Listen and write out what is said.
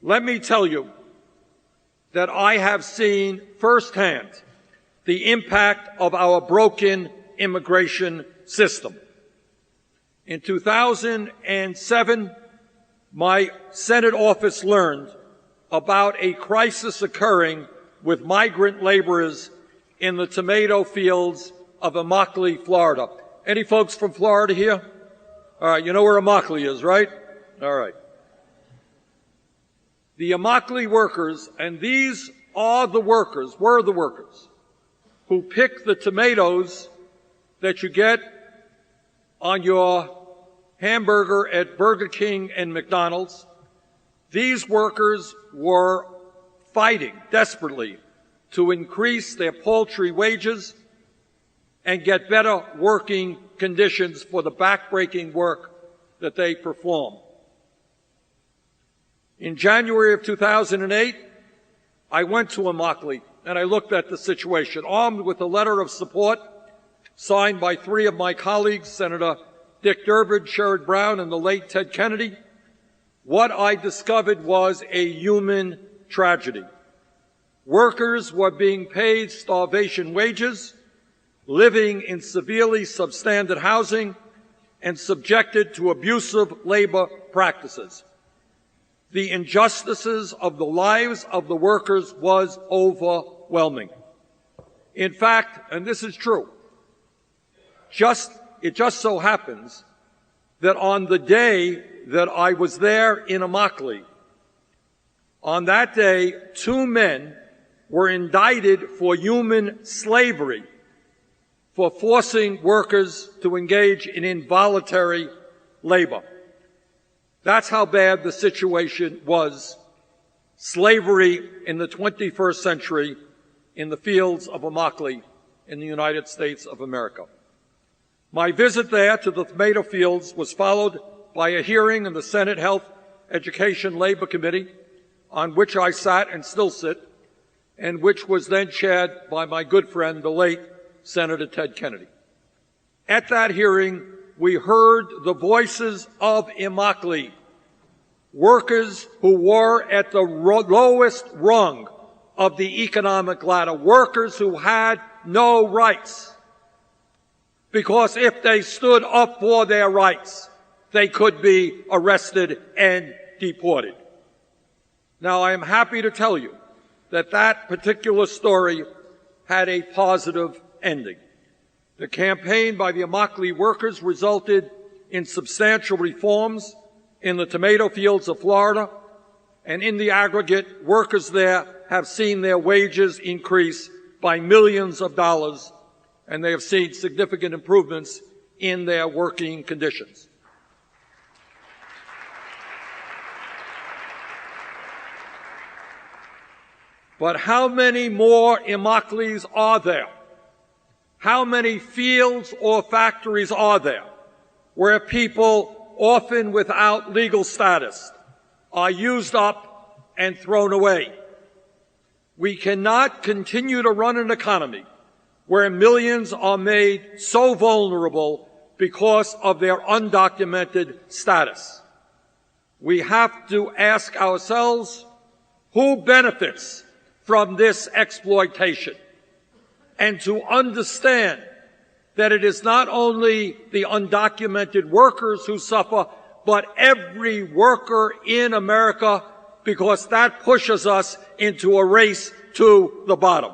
Let me tell you that I have seen firsthand the impact of our broken immigration system. In 2007, my Senate office learned about a crisis occurring with migrant laborers in the tomato fields of Immokalee, Florida. Any folks from Florida here? All right, you know where Immokalee is, right? All right. The Immokalee workers, and these are the workers, were the workers, who pick the tomatoes that you get on your hamburger at Burger King and McDonald's. These workers were fighting desperately to increase their paltry wages and get better working conditions for the backbreaking work that they perform. In January of 2008, I went to Immokalee and I looked at the situation, armed with a letter of support signed by 3 of my colleagues, Senator Dick Durbin, Sherrod Brown, and the late Ted Kennedy. What I discovered was a human tragedy. Workers were being paid starvation wages, living in severely substandard housing, and subjected to abusive labor practices. The injustices of the lives of the workers was overwhelming. In fact, and this is true, it just so happens that on the day that I was there in Immokalee, on that day, 2 men were indicted for human slavery for forcing workers to engage in involuntary labor. That's how bad the situation was. Slavery in the 21st century in the fields of Immokalee in the United States of America. My visit there to the tomato fields was followed by a hearing in the Senate Health, Education, Labor Committee, on which I sat and still sit, and which was then chaired by my good friend, the late Senator Ted Kennedy. At that hearing, we heard the voices of Immokalee, workers who were at the lowest rung of the economic ladder, workers who had no rights. Because if they stood up for their rights, they could be arrested and deported. Now, I am happy to tell you that that particular story had a positive ending. The campaign by the Immokalee workers resulted in substantial reforms in the tomato fields of Florida, and in the aggregate, workers there have seen their wages increase by millions of dollars, and they have seen significant improvements in their working conditions. But how many more Immokalees are there? How many fields or factories are there where people, often without legal status, are used up and thrown away? We cannot continue to run an economy where millions are made so vulnerable because of their undocumented status. We have to ask ourselves, who benefits from this exploitation? And to understand that it is not only the undocumented workers who suffer, but every worker in America, because that pushes us into a race to the bottom.